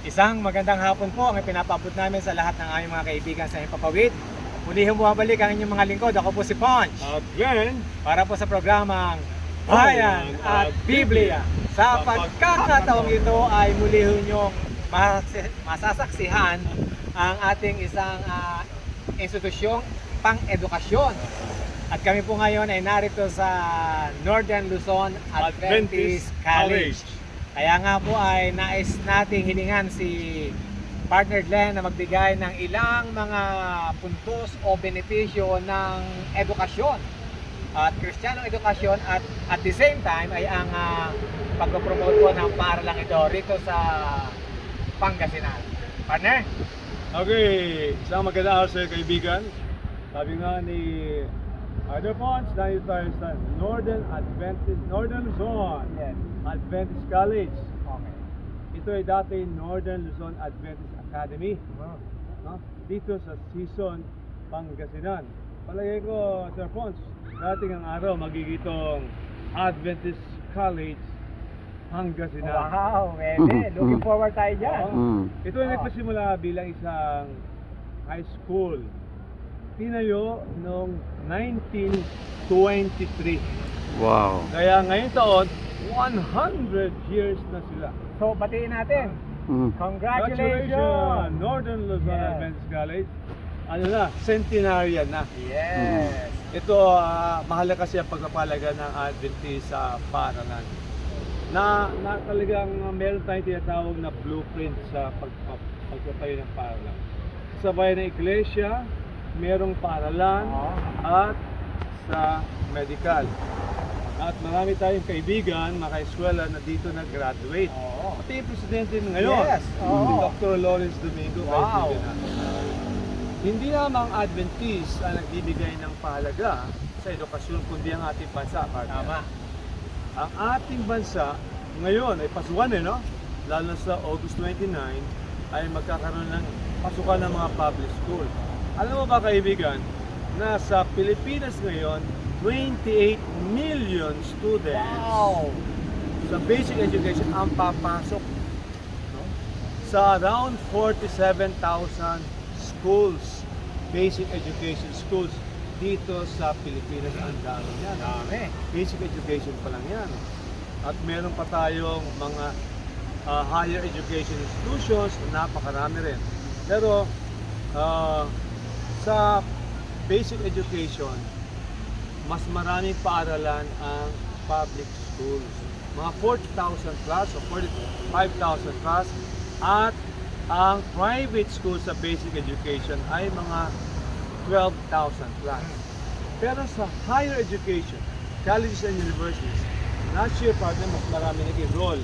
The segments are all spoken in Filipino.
Isang magandang hapon po ang ipinapabot namin sa lahat ng aming mga kaibigan sa Himpapawid. Muli bumabalik ang inyong mga lingkod. Ako po si Ponch. At Glenn, Para po sa programang Bayan at Biblia. Sa pagkakataong ito ay muli ninyong masasaksihan ang ating isang institusyong pang-edukasyon. At kami po ngayon ay narito sa Northern Luzon Adventist College. Kaya nga po ay nais nating hiningan si partner Glenn na magbigay ng ilang mga puntos o benepisyo ng edukasyon at Kristiyanong edukasyon at the same time ay ang pagpopromote po ng paaralang ito rito sa Pangasinan. Partner? okay, isang magandang araw sa iyo, kaibigan. Sabi nga ni Father Ponch, dahil tayo sa Northern Luzon Yes. Adventist College. Okay. Ito ay dati Northern Luzon Adventist Academy, no? Dito sa Season, Pangasinan. Palagay ko, Sir Ponch, dating ang araw magigitong Adventist College, Pangasinan. Wow, pwede. Looking forward tayo dyan. Ito ay nagpasimula bilang isang high school. Tinayo noong 1923. Wow. Kaya ngayon taon, 100 years na sila. So, batiin natin. Congratulations! Northern Luzon Yes. Adventist College. Ano na, centenarian na. Yes. Ito, mahalaga kasi ang pagpapalaga ng Adventist sa paaralan. Na talagang meron tayong tinatawag na blueprint sa pagpapatayo ng paaralan. Sa bayan ng iglesia, merong paaralan at sa medical. At marami tayong kaibigan, mga kaeskwela na dito nag-graduate. Pati yung presidente ngayon, Yes. si Dr. Lawrence Domingo. Wow. Kaibigan natin. Hindi lamang Adventist ang nagbibigay ng pahalaga sa edukasyon, kundi ang ating bansa. Tama. Ang ating bansa ngayon ay pasukan no? Lalo sa August 29 ay magkakaroon ng pasukan ng mga public school. Alam mo ba, kaibigan, na sa Pilipinas ngayon 28 million students sa basic education ang papasok, no? Sa around 47,000 schools, basic education schools dito sa Pilipinas. Ang dami yan. Dami. Basic education pa lang yan. At meron pa tayong mga higher education institutions, napakarami rin. Pero sa basic education, mas maraming paaralan ang public schools. Mga 40,000 plus o 45,000 plus. At ang private schools sa basic education ay mga 12,000 plus. Pero sa higher education, colleges and universities, last year partner, mas marami nag-enroll.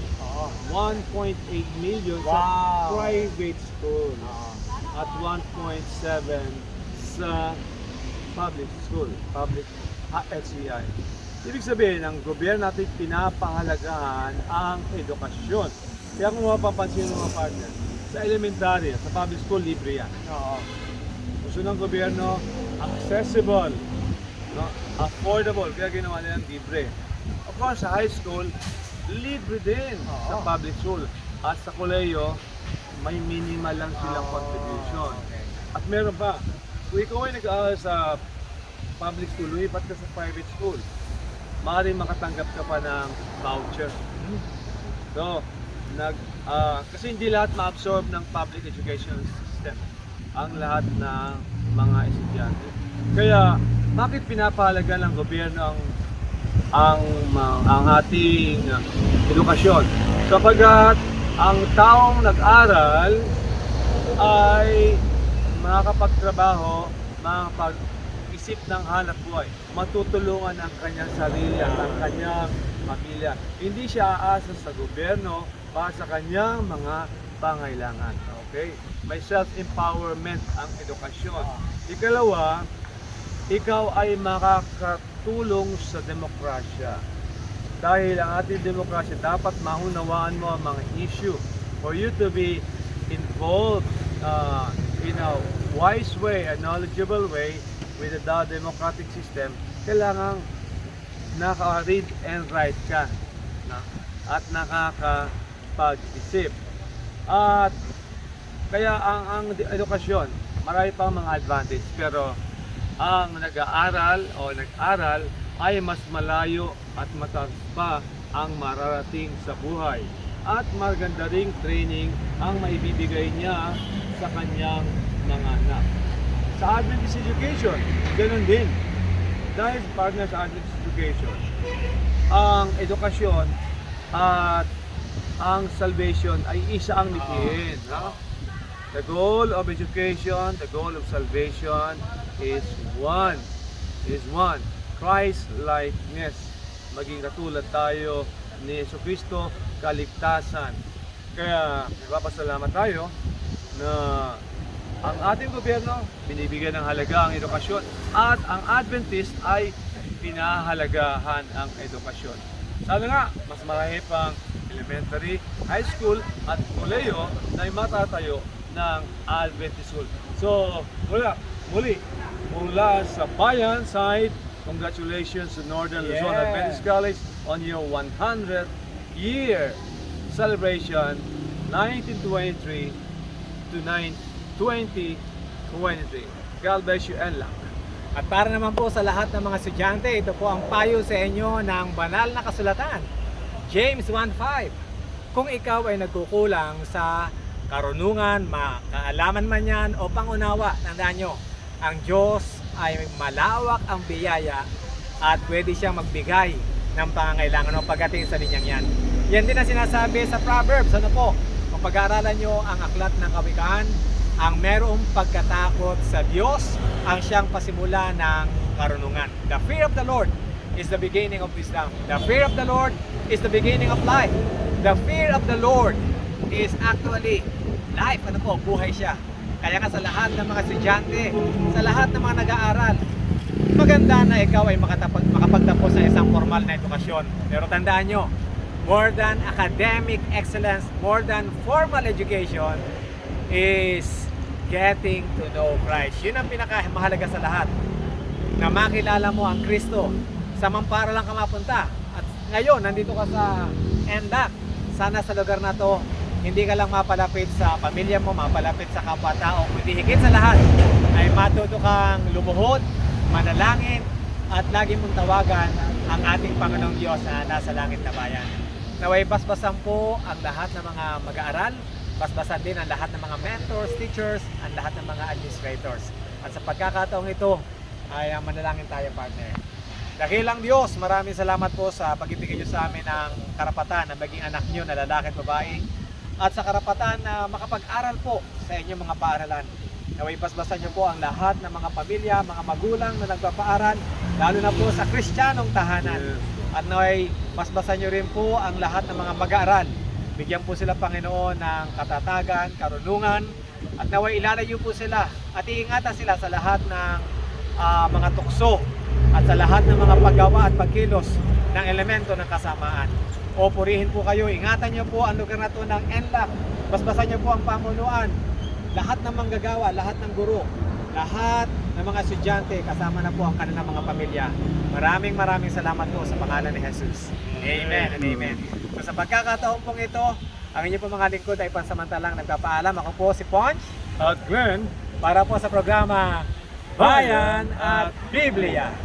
1.8 million sa private school at 1.7 sa public school, public LCI. Ibig sabihin, ang gobyerno natin pinapahalagahan ang edukasyon. Kaya kung mapapansin ng mga partner, sa elementary, sa public school, libre yan. Gusto ng gobyerno, accessible, no? Affordable, kaya ginawa nilang libre. Of course, sa high school, libre din sa public school. At sa koleyo, may minimal lang silang contribution. At meron pa, kung ikaw ay nag-aaral sa public school, lumipat ka sa private school, maaaring makatanggap ka pa ng voucher. So, kasi hindi lahat ma-absorb ng public education system ang lahat ng mga estudyante. Kaya, bakit pinapahalaga ng gobyerno ang ating edukasyon? Sapagkat ang taong nag-aral ay makakapagtrabaho, makakapag-isip ng hanap buhay, matutulungan ang kanyang sarili at ang kanyang pamilya. Hindi siya aasa sa gobyerno para sa kanyang mga pangailangan. Okay? May self-empowerment ang edukasyon. Ikalawa, ikaw ay makakatulong sa demokrasya. Dahil ang ating demokrasya, dapat maunawaan mo ang mga issue for you to be involved in a wise way, a knowledgeable way with the democratic system. Kailangan naka-read and write ka, na? At nakakapag-isip. At kaya ang edukasyon, marami pang mga advantage, pero ang nag-aaral o nag-aral ay mas malayo at mataas pa ang mararating sa buhay. At maganda ring training ang maibibigay niya sa kanyang mga anak. Sa Adventist education, ganoon din. Dahil partner sa Adventist education, ang edukasyon at ang salvation ay isa ang nitihin. No? The goal of education, the goal of salvation is one. Christ-likeness. Maging katulad tayo ni Jesucristo, kaligtasan. Kaya nagpapasalamat tayo na ang ating gobyerno binibigyan ng halaga ang edukasyon at ang Adventist ay pinahalagahan ang edukasyon. Sana nga, mas marami pang elementary, high school at koleyo na matatayo ng Adventist school. So, muli, mula sa bayan side, congratulations to Northern Luzon Yeah. Adventist College on your 100th year celebration 1923 to 2023. God bless you and luck. At para naman po sa lahat ng mga estudyante, ito po ang payo sa inyo ng banal na kasulatan. James 1:5. Kung ikaw ay nagkukulang sa karunungan, kaalaman man yan o pangunawa, tandaan nyo, ang Diyos ay malawak ang biyaya at pwede siyang magbigay ng pangangailangan o pagdating sa linyang yan. Yan din ang sinasabi sa Proverbs. Ano po? Kung pag-aaralan nyo ang aklat ng kawikaan, ang merong pagkatakot sa Diyos ang siyang pasimula ng karunungan. The fear of the Lord is the beginning of wisdom. The fear of the Lord is the beginning of life. The fear of the Lord is actually life. Ano po? Buhay siya. Kaya nga sa lahat ng mga estudyante, sa lahat ng mga nag-aaral, maganda na ikaw ay makapagtapos sa isang formal na edukasyon. Pero tandaan nyo, more than academic excellence, more than formal education, is getting to know Christ. Yun ang pinakamahalaga sa lahat. Na makilala mo ang Kristo. Sa Mampara lang ka mapunta. At ngayon, nandito ka sa NDAC. Sana sa lugar na to, hindi ka lang mapalapit sa pamilya mo, mapalapit sa kapwa-tao, kundi higit sa lahat ay matuto kang lumuhod, manalangin, at lagi mong tawagan ang ating Panginoong Diyos na nasa langit na bayan. Naway basbasan po ang lahat ng mga mag-aaral, basbasan din ang lahat ng mga mentors, teachers, ang lahat ng mga administrators. At sa pagkakataong ito, ay manalangin tayo, partner. Dakilang Diyos, maraming salamat po sa pagbibigay niyo sa amin ng karapatan na maging anak niyo na lalaki at babae, at sa karapatan na makapag-aral po sa inyong mga paaralan. Naway basbasan niyo po ang lahat ng mga pamilya, mga magulang na nagpapaaral, lalo na po sa Kristiyanong tahanan. At naway basbasan niyo rin po ang lahat ng mga mag-aaral. Bigyan po sila, Panginoon, ng katatagan, karunungan, at naway ilalayo po sila at iingatan sila sa lahat ng mga tukso at sa lahat ng mga paggawa at pagkilos ng elemento ng kasamaan. O purihin po kayo, ingatan niyo po ang lugar na to ng NLAC. Basbasan niyo po ang pamunuan, lahat ng manggagawa, lahat ng guro, lahat ng mga estudyante, kasama na po ang kanilang mga pamilya. Maraming salamat po sa pangalan ni Jesus. Amen and amen. So sa pagkakataon pong ito, ang inyong po mga lingkod ay pansamantalang nagpapaalam. Ako po si Ponch At Glenn, para po sa programa Bayan at Biblia.